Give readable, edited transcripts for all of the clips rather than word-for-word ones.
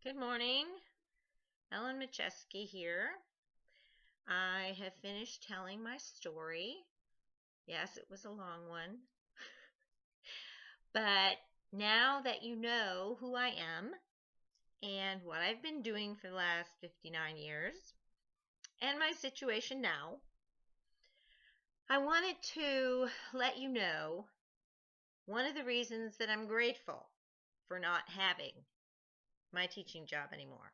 Good morning. Ellen Macheski here. I have finished telling my story. Yes, it was a long one. But now that you know who I am and what I've been doing for the last 59 years and my situation now, I wanted to let you know one of the reasons that I'm grateful for not having my teaching job anymore.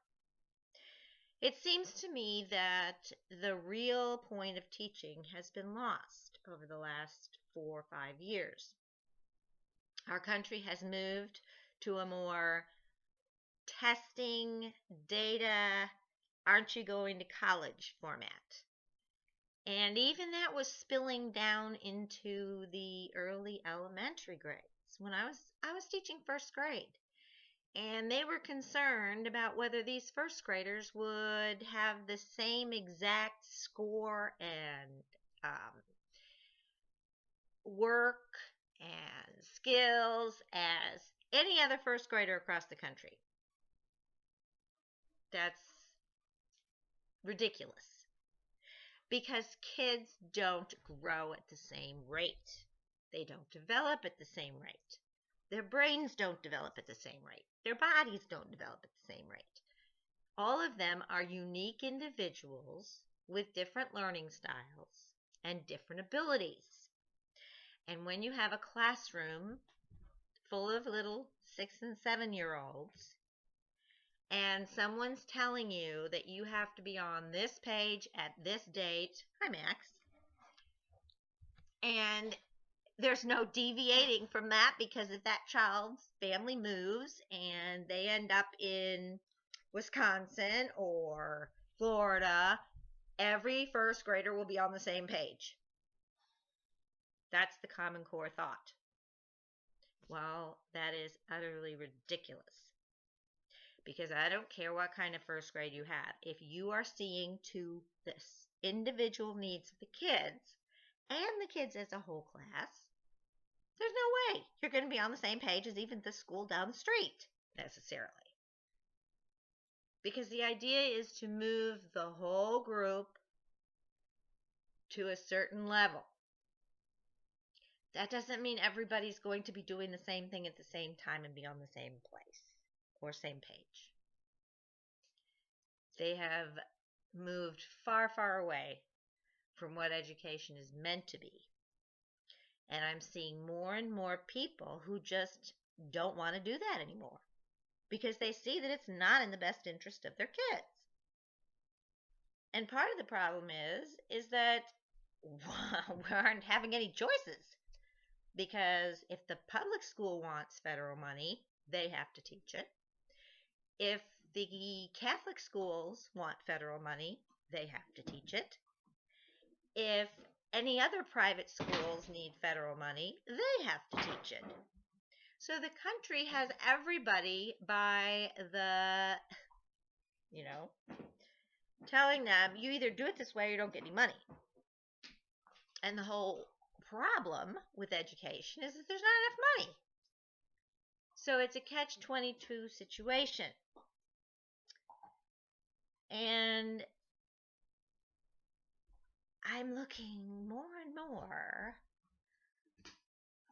It seems to me that the real point of teaching has been lost over the last 4 or 5 years. Our country has moved to a more testing, data, aren't you going to college format. And even that was spilling down into the early elementary grades. When I was teaching first grade, and they were concerned about whether these first graders would have the same exact score and work and skills as any other first grader across the country. That's ridiculous because kids don't grow at the same rate. They don't develop at the same rate. Their brains don't develop at the same rate. Their bodies don't develop at the same rate. All of them are unique individuals with different learning styles and different abilities. And when you have a classroom full of little 6 and 7-year-olds and someone's telling you that you have to be on this page at this date, hi Max, and there's no deviating from that because if that child's family moves and they end up in Wisconsin or Florida, every first grader will be on the same page. That's the Common Core thought. Well, that is utterly ridiculous because I don't care what kind of first grade you have. If you are seeing to the individual needs of the kids and the kids as a whole class, there's no way you're going to be on the same page as even the school down the street necessarily. Because the idea is to move the whole group to a certain level. That doesn't mean everybody's going to be doing the same thing at the same time and be on the same place or same page. They have moved far, far away from what education is meant to be. And I'm seeing more and more people who just don't want to do that anymore because they see that it's not in the best interest of their kids. And part of the problem is that we aren't having any choices. Because if the public school wants federal money, they have to teach it. If the Catholic schools want federal money, they have to teach it. If any other private schools need federal money, they have to teach it. So the country has everybody by the, telling them you either do it this way or you don't get any money. And the whole problem with education is that there's not enough money. So it's a catch-22 situation. And I'm looking more and more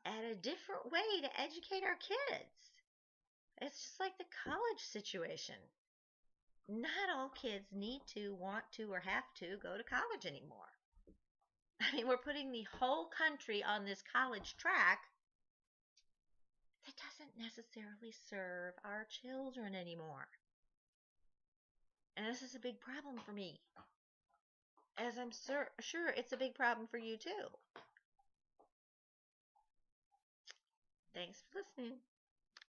at a different way to educate our kids. It's just like the college situation. Not all kids need to, want to, or have to go to college anymore. I mean, we're putting the whole country on this college track that doesn't necessarily serve our children anymore. And this is a big problem for me, as I'm sure it's a big problem for you too. Thanks for listening.